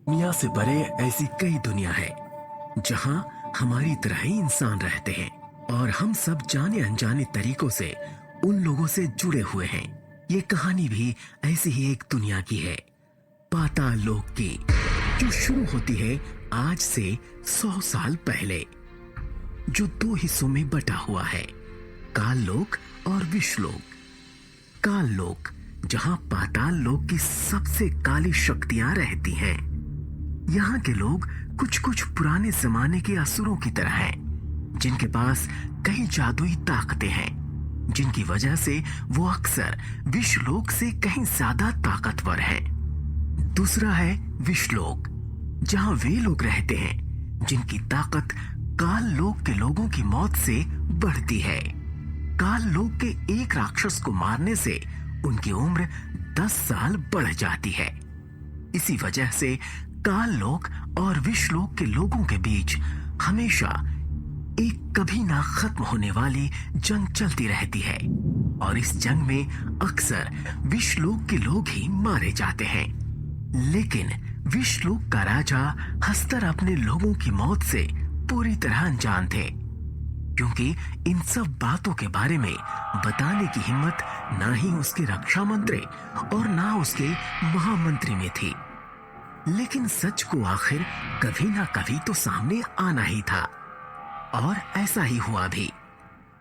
दुनिया से परे ऐसी कई दुनिया है जहां हमारी तरह ही इंसान रहते हैं और हम सब जाने अनजाने तरीकों से उन लोगों से जुड़े हुए हैं। ये कहानी भी ऐसी ही एक दुनिया की है, पाताल लोक की, जो शुरू होती है आज से 100 साल पहले, जो दो हिस्सों में बटा हुआ है, काल लोक और विश्वलोक। काल लोक जहां पाताल लोक की सबसे काली शक्तियां रहती हैं। यहाँ के लोग कुछ कुछ पुराने जमाने के असुरों की तरह हैं, जिनके पास कई जादुई ताकतें हैं, जिनकी वजह से वो अक्सर विश्वलोक से कहीं ज्यादा ताकतवर हैं। दूसरा है विश्वलोक, जहां वे लोग रहते हैं जिनकी ताकत काल लोक के लोगों की मौत से बढ़ती है। काल लोक के एक राक्षस को मारने से उनकी उम्र 10 साल बढ़ जाती है। इसी वजह से काल लोक और विश्वलोक के लोगों के बीच हमेशा एक कभी ना खत्म होने वाली जंग चलती रहती है, और इस जंग में अक्सर विश्वलोक के लोग ही मारे जाते हैं। लेकिन विश्वलोक का राजा हस्तर अपने लोगों की मौत से पूरी तरह अनजान थे, क्योंकि इन सब बातों के बारे में बताने की हिम्मत ना ही उसके रक्षा मंत्री और ना उसके महामंत्री में थी। लेकिन सच को आखिर कभी ना कभी तो सामने आना ही था, और ऐसा ही हुआ भी।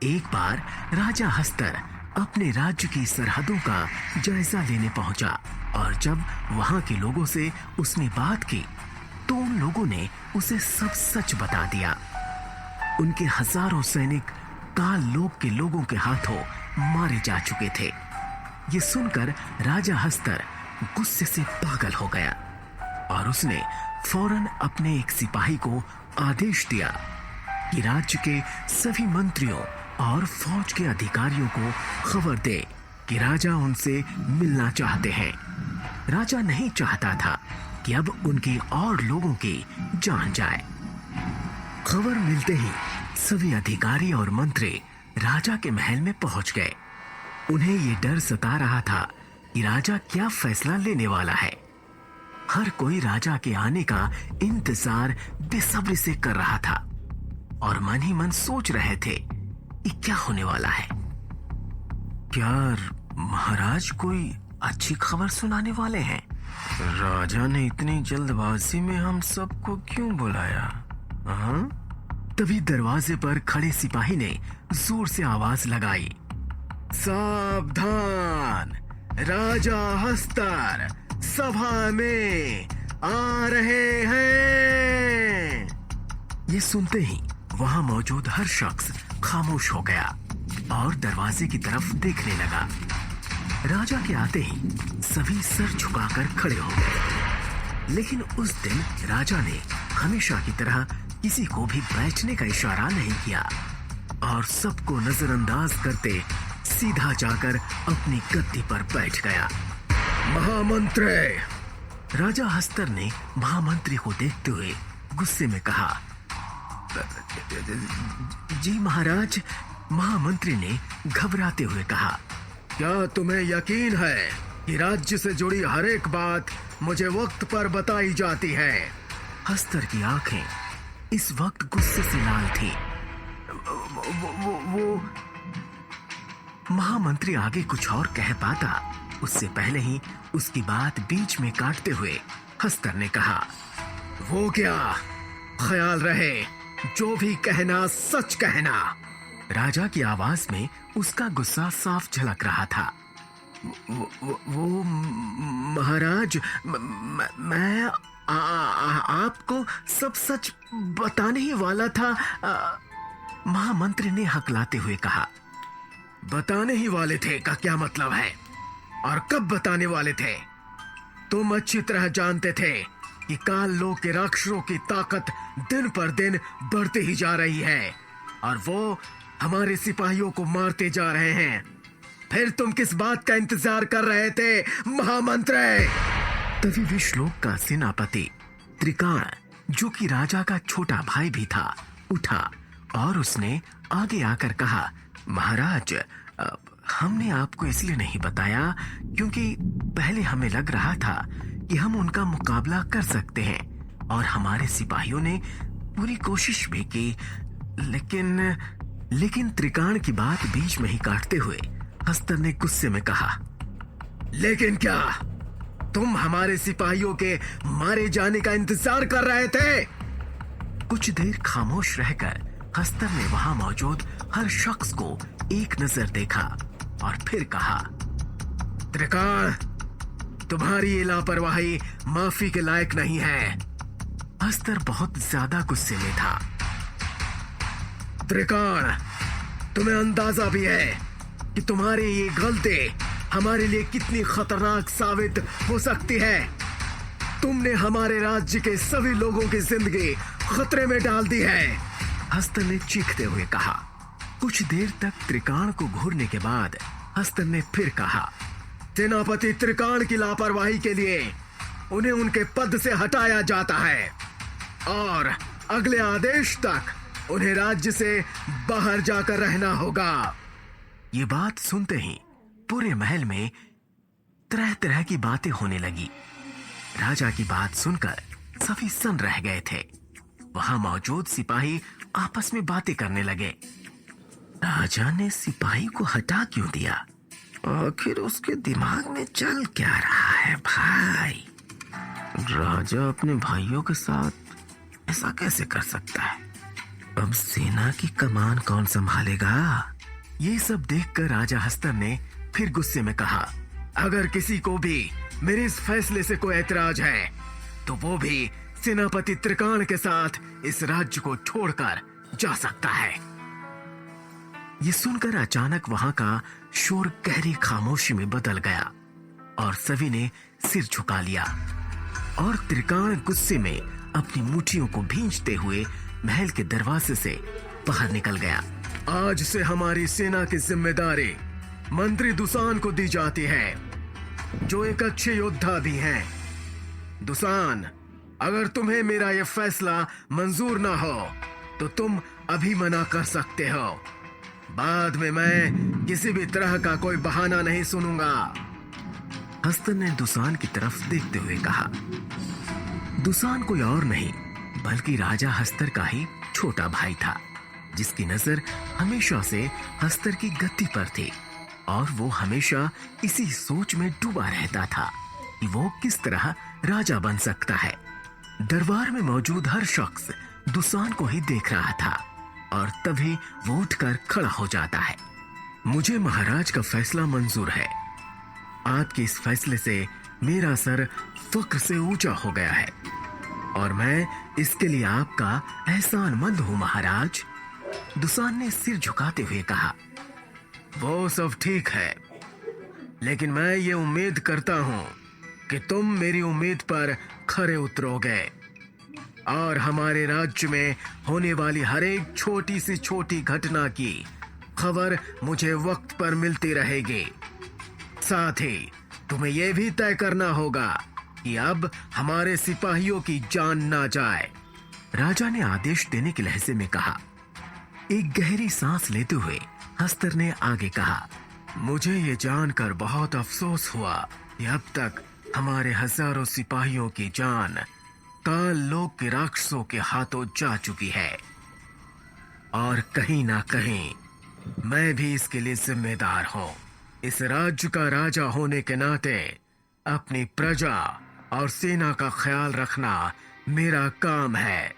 एक बार राजा हस्तर अपने राज्य की सरहदों का जायजा लेने पहुंचा, और जब वहां के लोगों से उसने बात की तो उन लोगों ने उसे सब सच बता दिया। उनके हजारों सैनिक काल लोक के लोगों के हाथों मारे जा चुके थे। ये सुनकर राजा हस्तर गुस्से से पागल हो गया, और उसने फौरन अपने एक सिपाही को आदेश दिया कि राज्य के सभी मंत्रियों और फौज के अधिकारियों को खबर दे कि राजा उनसे मिलना चाहते हैं। राजा नहीं चाहता था कि अब उनकी और लोगों की जान जाए। खबर मिलते ही सभी अधिकारी और मंत्री राजा के महल में पहुंच गए। उन्हें यह डर सता रहा था कि राजा क्या फैसला लेने वाला है। हर कोई राजा के आने का इंतजार बेसब्री से कर रहा था, और मन ही मन सोच रहे थे कि क्या होने वाला है। क्या महाराज कोई अच्छी खबर सुनाने वाले हैं? राजा ने इतनी जल्दबाजी में हम सबको क्यों बुलाया? हाँ? तभी दरवाजे पर खड़े सिपाही ने जोर से आवाज लगाई, सावधान, राजा हस्तर सभा में आ रहे हैं। ये सुनते ही वहां मौजूद हर शख्स खामोश हो गया और दरवाजे की तरफ देखने लगा। राजा के आते ही सभी सर झुकाकर खड़े हो गए। लेकिन उस दिन राजा ने हमेशा की तरह किसी को भी बैठने का इशारा नहीं किया, और सबको नजरअंदाज करते सीधा जाकर अपनी गद्दी पर बैठ गया। महामंत्री, राजा हस्तर ने महामंत्री को देखते हुए गुस्से में कहा। जी महाराज, महामंत्री ने घबराते हुए कहा। क्या तुम्हें यकीन है कि राज्य से जुड़ी हर एक बात मुझे वक्त पर बताई जाती है? हस्तर की आंखें इस वक्त गुस्से से लाल थी। वो महामंत्री आगे कुछ और कह पाता, उससे पहले ही उसकी बात बीच में काटते हुए हस्तर ने कहा, वो क्या? ख्याल रहे, जो भी कहना सच कहना। राजा की आवाज में उसका गुस्सा साफ झलक रहा था। वो महाराज, मैं आपको सब सच बताने ही वाला था। महामंत्री ने हकलाते हुए कहा। बताने ही वाले थे का क्या मतलब है? और कब बताने वाले थे? तुम अच्छी तरह जानते थे कि काल लोक के राक्षसों की ताकत दिन पर दिन बढ़ती ही जा रही है, और वो हमारे सिपाहियों को मारते जा रहे हैं। फिर तुम किस बात का इंतजार कर रहे थे महामंत्री? तभी विश्वलोक का सेनापति त्रिकाण, जो कि राजा का छोटा भाई भी था, उठा और उसने आगे आकर कहा, महाराज, हमने आपको इसलिए नहीं बताया क्योंकि पहले हमें लग रहा था कि हम उनका मुकाबला कर सकते हैं और हमारे सिपाहियों ने पूरी कोशिश भी की, लेकिन त्रिकाण की बात बीच में ही काटते हुए हस्तर ने गुस्से में कहा, लेकिन क्या तुम हमारे सिपाहियों के मारे जाने का इंतजार कर रहे थे? कुछ देर खामोश रहकर हस्तर ने वहां मौजूद हर शख्स को एक नजर देखा और फिर कहा, त्रिकाण, तुम्हारी ये लापरवाही माफी के लायक नहीं है। हस्तर बहुत ज्यादा गुस्से में था। त्रिकाण, तुम्हें अंदाजा भी है कि तुम्हारी ये गलती हमारे लिए कितनी खतरनाक साबित हो सकती है। तुमने हमारे राज्य के सभी लोगों की जिंदगी खतरे में डाल दी है। हस्तर ने चीखते हुए कहा। कुछ देर तक त्रिकाण को घूरने के बाद हस्तर ने फिर कहा, सेनापति त्रिकाण की लापरवाही के लिए उन्हें उनके पद से हटाया जाता है और अगले आदेश तक उन्हें राज्य से बाहर जाकर रहना होगा। ये बात सुनते ही पूरे महल में तरह तरह की बातें होने लगी। राजा की बात सुनकर सभी सन्न रह गए थे। वहां मौजूद सिपाही आपस में बातें करने लगे। राजा ने सिपाही को हटा क्यों दिया? आखिर उसके दिमाग में चल क्या रहा है भाई? राजा अपने भाइयों के साथ ऐसा कैसे कर सकता है? अब सेना की कमान कौन संभालेगा? ये सब देखकर राजा हस्तर ने फिर गुस्से में कहा, अगर किसी को भी मेरे इस फैसले से कोई ऐतराज है तो वो भी सेनापति त्रिकाण के साथ इस राज्य को छोड़कर जा सकता है। ये सुनकर अचानक वहां का शोर गहरी खामोशी में बदल गया और सभी ने सिर झुका लिया और त्रिकाण गुस्से में अपनी मुट्ठियों को भींचते हुए महल के दरवाजे से बाहर निकल गया। आज से हमारी सेना की जिम्मेदारी मंत्री दुसान को दी जाती है, जो एक अच्छे योद्धा भी हैं। दुसान, अगर तुम्हें मेरा यह फैसला मंजूर ना हो तो तुम अभी मना कर सकते हो। बाद में मैं किसी भी तरह का कोई बहाना नहीं सुनूंगा। हस्तर ने दुसान की तरफ देखते हुए कहा। दुसान कोई और नहीं बल्कि राजा हस्तर का ही छोटा भाई था, जिसकी नजर हमेशा से हस्तर की गद्दी पर थी और वो हमेशा इसी सोच में डूबा रहता था कि वो किस तरह राजा बन सकता है। दरबार में मौजूद हर शख्स दुसान को ही देख रहा था और तभी वो उठकर खड़ा हो जाता है। मुझे महाराज का फैसला मंजूर है। आपके इस फैसले से मेरा सर फक्र से ऊंचा हो गया है और मैं इसके लिए आपका एहसानमंद हूं महाराज। दुसान ने सिर झुकाते हुए कहा, वो सब ठीक है, लेकिन मैं ये उम्मीद करता हूं कि तुम मेरी उम्मीद पर खरे उतरोगे और हमारे राज्य में होने वाली हर एक छोटी से छोटी घटना की खबर मुझे वक्त पर मिलती रहेगी। साथ ही तुम्हें यह भी तय करना होगा कि अब हमारे सिपाहियों की जान ना जाए। राजा ने आदेश देने के लहजे में कहा। एक गहरी सांस लेते हुए हस्तर ने आगे कहा, मुझे ये जानकर बहुत अफसोस हुआ कि अब तक हमारे हजारों सिपाहियों की जान काल लोक के राक्षसों के हाथों जा चुकी है और कहीं ना कहीं मैं भी इसके लिए जिम्मेदार हूं। इस राज्य का राजा होने के नाते अपनी प्रजा और सेना का ख्याल रखना मेरा काम है।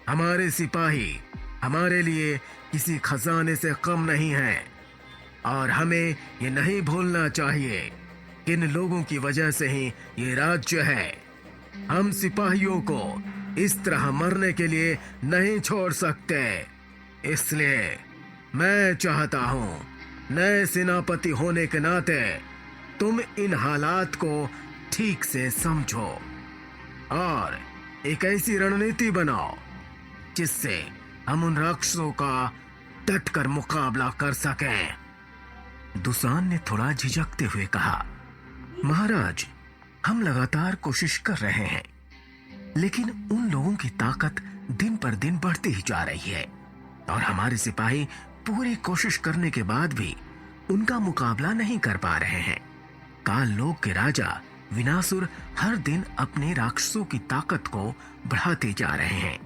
हमारे सिपाही हमारे लिए किसी खजाने से कम नहीं हैं और हमें ये नहीं भूलना चाहिए कि इन लोगों की वजह से ही ये राज्य है। हम सिपाहियों को इस तरह मरने के लिए नहीं छोड़ सकते। इसलिए मैं चाहता हूं नए सेनापति होने के नाते तुम इन हालात को ठीक से समझो और एक ऐसी रणनीति बनाओ जिससे हम उन राक्षसों का डटकर मुकाबला कर सकें। दुसान ने थोड़ा झिझकते हुए कहा, महाराज, हम लगातार कोशिश कर रहे हैं, लेकिन उन लोगों की ताकत दिन पर दिन बढ़ती ही जा रही है और हमारे सिपाही पूरी कोशिश करने के बाद भी उनका मुकाबला नहीं कर पा रहे हैं। काल लोक के राजा विनासुर हर दिन अपने राक्षसों की ताकत को बढ़ाते जा रहे हैं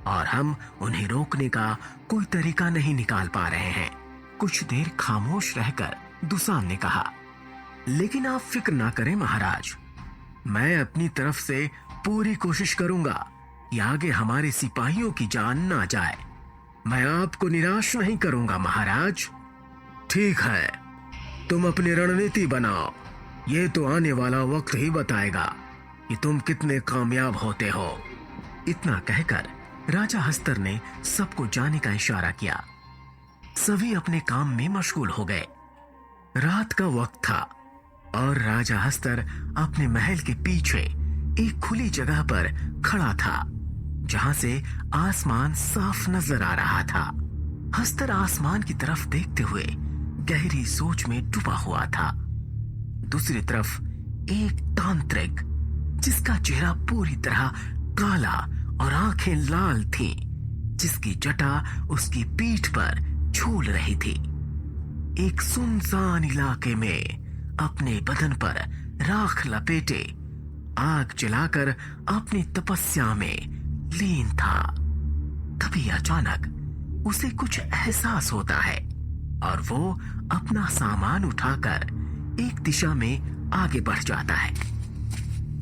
और हम उन्हें रोकने का कोई तरीका नहीं निकाल पा रहे हैं। कुछ देर खामोश रहकर दुसान ने कहा, लेकिन आप फिक्र ना करें महाराज, मैं अपनी तरफ से पूरी कोशिश करूंगा कि आगे हमारे सिपाहियों की जान ना जाए। मैं आपको निराश नहीं करूंगा महाराज। ठीक है, तुम अपनी रणनीति बनाओ, ये तो आने वाला वक्त ही बताएगा कि तुम कितने कामयाब होते हो। इतना कहकर राजा हस्तर ने सबको जाने का इशारा किया। सभी अपने काम में मशगूल हो गए। रात का वक्त था और राजा हस्तर अपने महल के पीछे एक खुली जगह पर खड़ा था, जहां से आसमान साफ नजर आ रहा था। हस्तर आसमान की तरफ देखते हुए गहरी सोच में डूबा हुआ था। दूसरी तरफ एक तांत्रिक, जिसका चेहरा पूरी तरह काला और आंखें लाल थीं, जिसकी जटा उसकी पीठ पर झूल रही थी, एक सुनसान इलाके में अपने बदन पर राख लपेटे आग जलाकर अपनी तपस्या में लीन था। तभी अचानक उसे कुछ एहसास होता है और वो अपना सामान उठाकर एक दिशा में आगे बढ़ जाता है।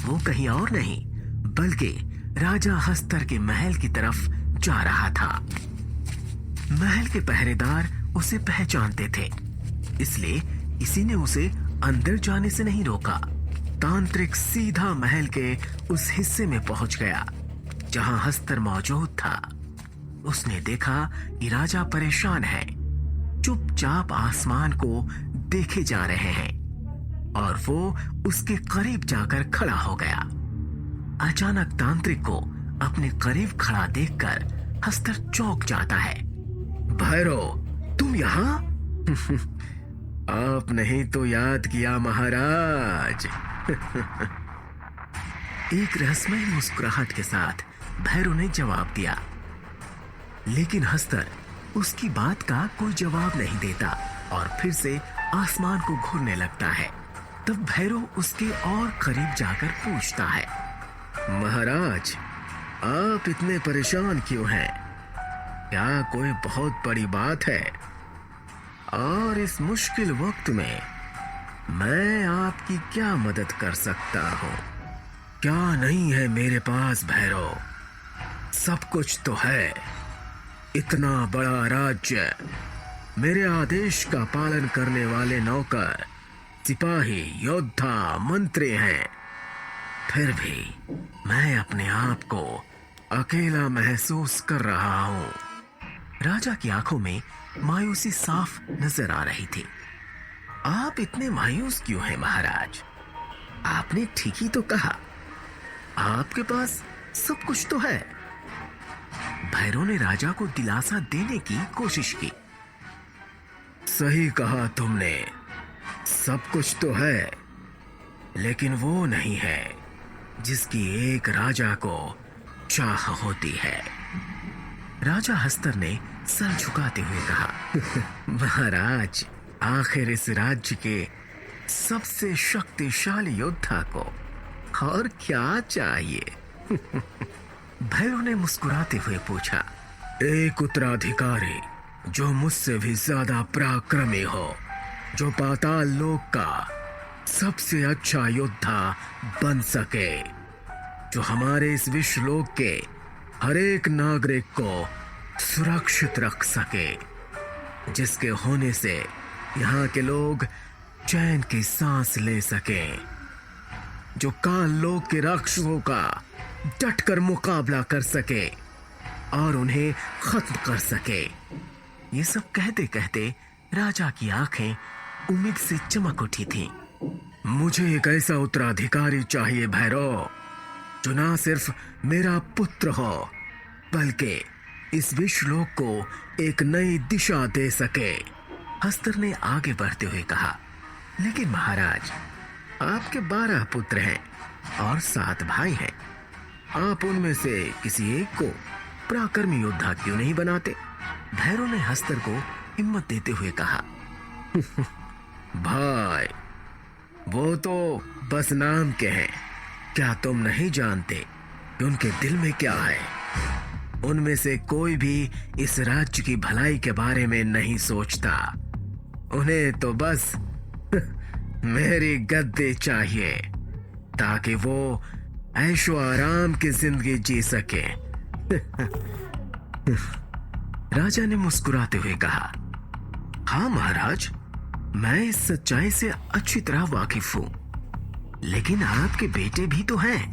वो कहीं और नहीं बल्कि राजा हस्तर के महल की तरफ जा रहा था। महल के पहरेदार उसे पहचानते थे, इसलिए किसी ने उसे अंदर जाने से नहीं रोका। तांत्रिक सीधा महल के उस हिस्से में पहुंच गया जहां हस्तर मौजूद था। उसने देखा कि राजा परेशान है, चुपचाप आसमान को देखे जा रहे हैं और वो उसके करीब जाकर खड़ा हो गया। अचानक तांत्रिक को अपने करीब खड़ा देखकर हस्तर चौंक जाता है। भैरव, तुम यहाँ? आप नहीं तो याद किया महाराज। एक रहस्यमय मुस्कुराहट के साथ भैरव ने जवाब दिया, लेकिन हस्तर उसकी बात का कोई जवाब नहीं देता और फिर से आसमान को घूरने लगता है। तब भैरव उसके और करीब जाकर पूछता है, महाराज, आप इतने परेशान क्यों हैं? क्या कोई बहुत बड़ी बात है? और इस मुश्किल वक्त में मैं आपकी क्या मदद कर सकता हूं? क्या नहीं है मेरे पास भैरव? सब कुछ तो है। इतना बड़ा राज्य, मेरे आदेश का पालन करने वाले नौकर, सिपाही, योद्धा, मंत्री हैं। फिर भी मैं अपने आप को अकेला महसूस कर रहा हूं। राजा की आंखों में मायूसी साफ नजर आ रही थी। आप इतने मायूस क्यों हैं महाराज? आपने ठीक ही तो कहा, आपके पास सब कुछ तो है। भैरव ने राजा को दिलासा देने की कोशिश की। सही कहा तुमने, सब कुछ तो है, लेकिन वो नहीं है जिसकी एक राजा को चाह होती है। राजा हस्तर ने सर झुकाते हुए कहा, महाराज, आखिर इस राज्य के सबसे शक्तिशाली योद्धा को और क्या चाहिए? भैरव ने मुस्कुराते हुए पूछा, एक उत्तराधिकारी जो मुझसे भी ज्यादा पराक्रमी हो, जो पाताल लोक का सबसे अच्छा योद्धा बन सके, जो हमारे इस विश्वलोक के हर एक नागरिक को सुरक्षित रख सके, जिसके होने से यहाँ के लोग चैन की सांस ले सके, जो काल लोक के राक्षसों का डटकर मुकाबला कर सके और उन्हें खत्म कर सके। ये सब कहते कहते राजा की आंखें उम्मीद से चमक उठी थीं। मुझे एक ऐसा उत्तराधिकारी चाहिए भैरव, जो ना सिर्फ मेरा पुत्र हो, बल्कि इस विश्वलोक को एक नई दिशा दे सके। हस्तर ने आगे बढ़ते हुए कहा, लेकिन महाराज, आपके 12 पुत्र हैं और 7 भाई हैं। आप उनमें से किसी एक को पराक्रमी योद्धा क्यों नहीं बनाते? भैरव ने हस्तर को हिम्मत देते हुए कहा, भाई, वो तो बस नाम के हैं। क्या तुम नहीं जानते कि उनके दिल में क्या है? उनमें से कोई भी इस राज्य की भलाई के बारे में नहीं सोचता। उन्हें तो बस मेरी गद्दी चाहिए ताकि वो ऐशो आराम की जिंदगी जी सके। राजा ने मुस्कुराते हुए कहा, हाँ महाराज, मैं इस सच्चाई से अच्छी तरह वाकिफ हूं, लेकिन आपके बेटे भी तो हैं।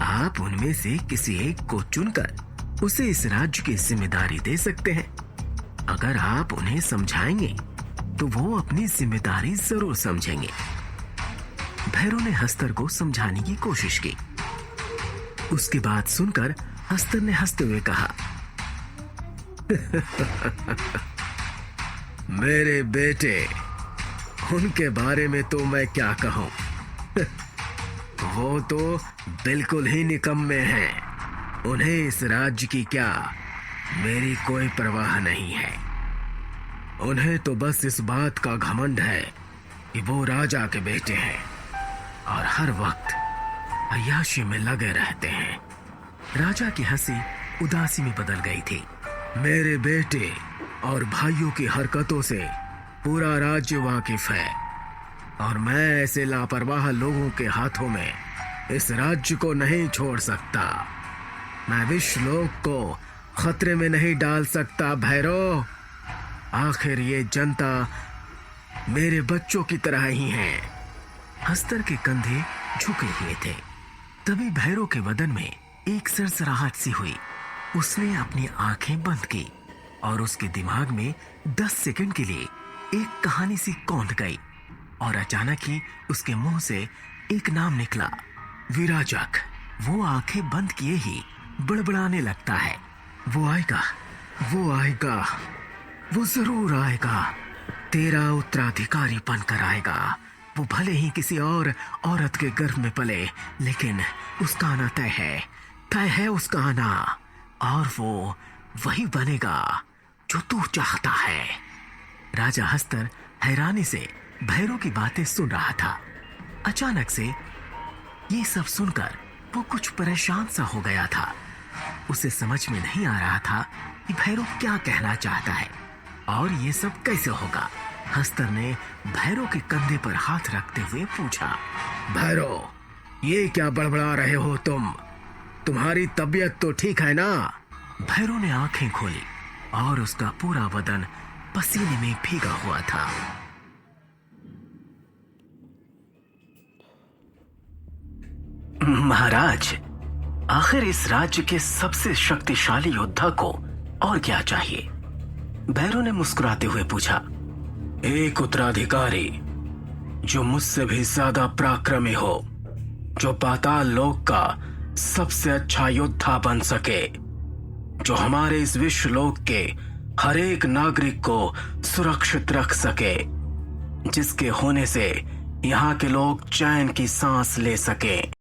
आप उनमें से किसी एक को चुनकर उसे इस राज्य की जिम्मेदारी दे सकते हैं। अगर आप उन्हें समझाएंगे तो वो अपनी जिम्मेदारी जरूर समझेंगे। भैरव ने हस्तर को समझाने की कोशिश की। उसकी बात सुनकर हस्तर ने हंसते हुए कहा, मेरे बेटे, उनके बारे में तो मैं क्या कहूं। वो तो बिल्कुल ही निकम्मे हैं। उन्हें इस राज्य की क्या, मेरी कोई परवाह नहीं है। उन्हें तो बस इस बात का घमंड है कि वो राजा के बेटे हैं और हर वक्त अय्याशी में लगे रहते हैं। राजा की हंसी उदासी में बदल गई थी। मेरे बेटे और भाइयों की हरकतों से पूरा राज्य वाकिफ है और मैं ऐसे लापरवाह लोगों के हाथों में इस राज्य को नहीं छोड़ सकता। मैं विश्वलोक को खतरे में नहीं डाल सकता भैरव। आखिर ये जनता मेरे बच्चों की तरह ही है। हस्तर के कंधे झुके हुए थे। तभी भैरव के बदन में एक सरसराहट सी हुई। उसने अपनी आंखें बंद की और उसके दिमाग में 10 सेकंड के लिए एक कहानी सी कौंध गई और अचानक ही उसके मुंह से एक नाम निकला, विराजक। वो आंखें बंद किए ही बड़बड़ाने लगता है, वो आएगा, वो आएगा, वो जरूर आएगा। तेरा उत्तराधिकारी बनकर आएगा। वो भले ही किसी और औरत के गर्भ में पले, लेकिन उसका आना तय है उसका आना, और वो वही बनेगा जो तू चाहता है। राजा हस्तर हैरानी से भैरव की बातें सुन रहा था। अचानक से ये सब सुनकर वो कुछ परेशान सा हो गया था। उसे समझ में नहीं आ रहा था कि भैरव क्या कहना चाहता है और ये सब कैसे होगा। हस्तर ने भैरव के कंधे पर हाथ रखते हुए पूछा, भैरव, ये क्या बड़बड़ा रहे हो तुम? तुम्हारी तबीयत तो ठीक है ना? भैरव ने आंखें खोली और उसका पूरा बदन पसीने में भीगा हुआ था। महाराज, आखिर इस राज्य के सबसे शक्तिशाली योद्धा को और क्या चाहिए? भैरव ने मुस्कुराते हुए पूछा। एक उत्तराधिकारी जो मुझसे भी ज्यादा पराक्रमी हो, जो पाताल लोक का सबसे अच्छा योद्धा बन सके, जो हमारे इस विश्व लोक के हर एक नागरिक को सुरक्षित रख सके, जिसके होने से यहाँ के लोग चैन की सांस ले सके।